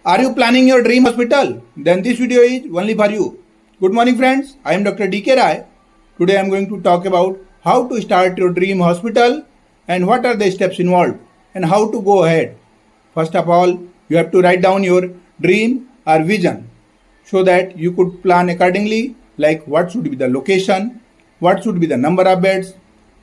Are you planning your dream hospital? Then this video is only for you. Good morning friends, I am Dr. DK Rai. Today I am going to talk about how to start your dream hospital and what are the steps involved and how to go ahead. First of all, you have to write down your dream or vision so that you could plan accordingly, like what should be the location, what should be the number of beds,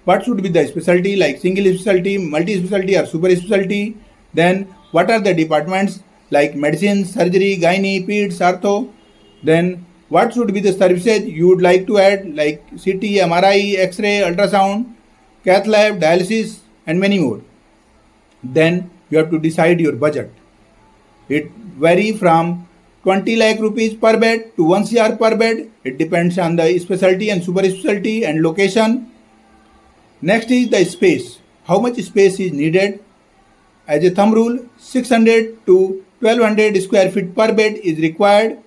what should be the specialty like single specialty, multi specialty or super specialty, then what are the departments like medicine, surgery, gynae, peds, ortho, then what should be the services you would like to add like CT, MRI, X-ray, ultrasound, cath lab, dialysis and many more. Then you have to decide your budget. It varies from 20 lakh rupees per bed to 1 crore per bed. It depends on the specialty and super specialty and location. Next is the space. How much space is needed? As a thumb rule, 600 to 1200 square feet per bed is required.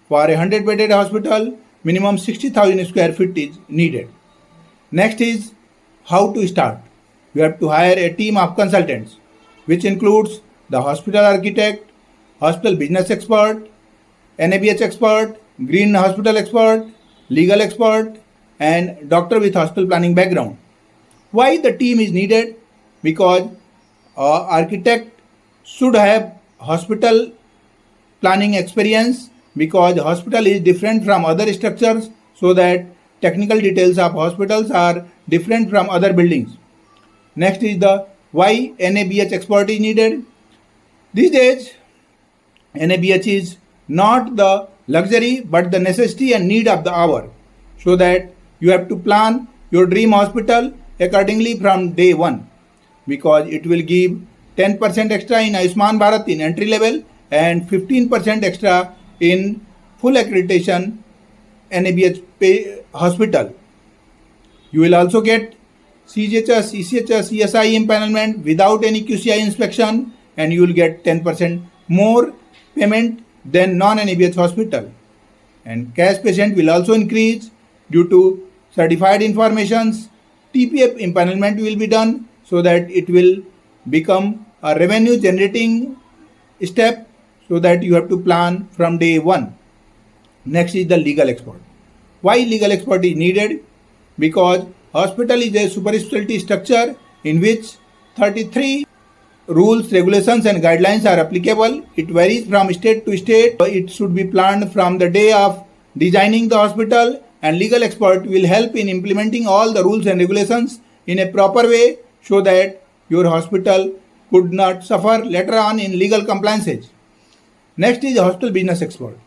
For a 100-bedded hospital, minimum 60,000 square feet is needed. Next is how to start. You have to hire a team of consultants, which includes the hospital architect, hospital business expert, NABH expert, green hospital expert, legal expert, and doctor with hospital planning background. Why the team is needed? Because architect should have hospital planning experience, because hospital is different from other structures, so that technical details of hospitals are different from other buildings. Next is the why NABH expert is needed. These days, NABH is not the luxury but the necessity and need of the hour, so that you have to plan your dream hospital accordingly from day one, because it will give 10% extra in Ayushman Bharat in entry level and 15% extra in full accreditation NABH hospital. You will also get CGHS, ECHS, ESI empanelment without any QCI inspection, and you will get 10% more payment than non-NABH hospital. And cash patient will also increase due to certified informations. TPF empanelment will be done so that it will become a revenue generating step, so that you have to plan from day one. Next is the legal expert. Why legal expert is needed? Because hospital is a super specialty structure in which 33 rules, regulations and guidelines are applicable. It varies from state to state. It should be planned from the day of designing the hospital, and legal expert will help in implementing all the rules and regulations in a proper way, so that your hospital could not suffer later on in legal compliances. Next is hospital business expert.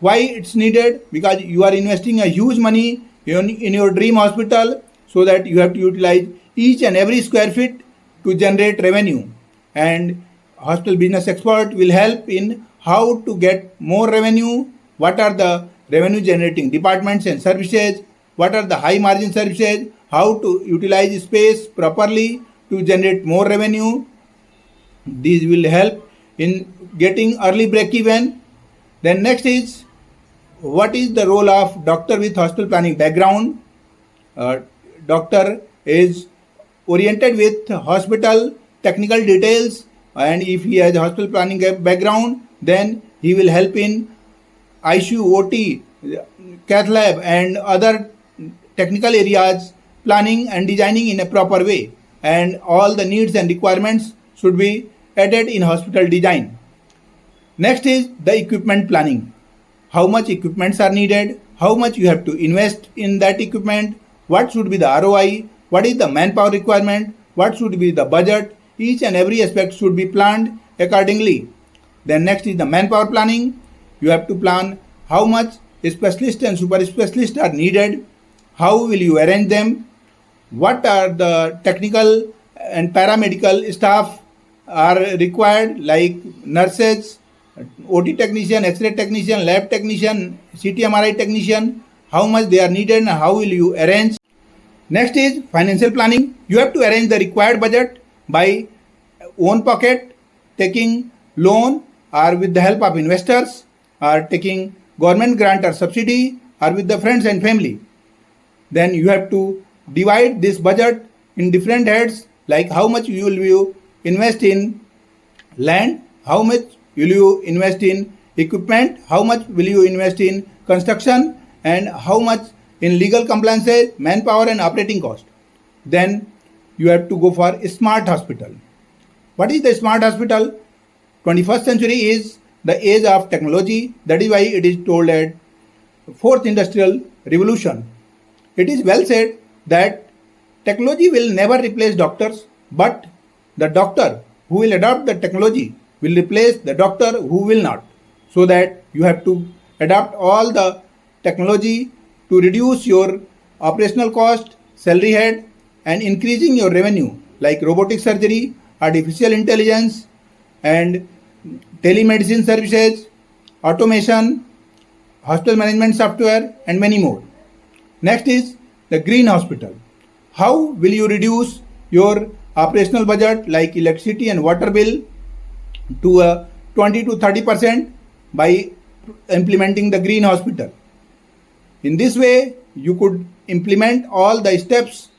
Why it's needed? Because you are investing a huge money in your dream hospital, so that you have to utilize each and every square feet to generate revenue. And hospital business expert will help in how to get more revenue, what are the revenue generating departments and services, what are the high margin services, how to utilize space properly to generate more revenue. These will help in getting early break even. Then next is what is the role of doctor with hospital planning background. Doctor is oriented with hospital technical details, and if he has hospital planning background, then he will help in ICU, OT, cath lab and other technical areas, planning and designing in a proper way, and all the needs and requirements should be added in hospital design. Next is the equipment planning. How much equipments are needed, how much you have to invest in that equipment, what should be the ROI, what is the manpower requirement, what should be the budget. Each and every aspect should be planned accordingly. Then next is the manpower planning. You have to plan how much specialists and super specialists are needed, how will you arrange them, what are the technical and paramedical staff are required like nurses, OT technician, X-ray technician, lab technician, CT MRI technician, how much they are needed and how will you arrange. Next is financial planning. You have to arrange the required budget by own pocket, taking loan or with the help of investors, or taking government grant or subsidy, or with the friends and family. Then you have to divide this budget in different heads, like how much you will invest in land, how much will you invest in equipment, how much will you invest in construction, and how much in legal compliances, manpower and operating cost. Then you have to go for a smart hospital. What is the smart hospital? 21st century is the age of technology. That is why it is told at fourth industrial revolution. It is well said that technology will never replace doctors, but the doctor who will adopt the technology will replace the doctor who will not. So that you have to adopt all the technology to reduce your operational cost, salary head, and increasing your revenue like robotic surgery, artificial intelligence, and telemedicine services, automation, hospital management software, and many more. Next is the green hospital. How will you reduce your operational budget like electricity and water bill to 20 to 30% by implementing the green hospital? In this way, you could implement all the steps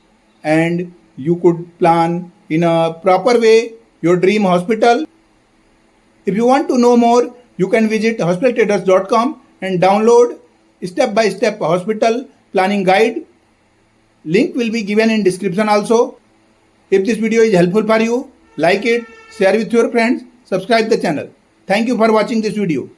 and you could plan in a proper way your dream hospital. If you want to know more, you can visit HospitalTraders.com and download step-by-step hospital planning guide. Link will be given in description also. If this video is helpful for you, like it, share with your friends, subscribe the channel. Thank you for watching this video.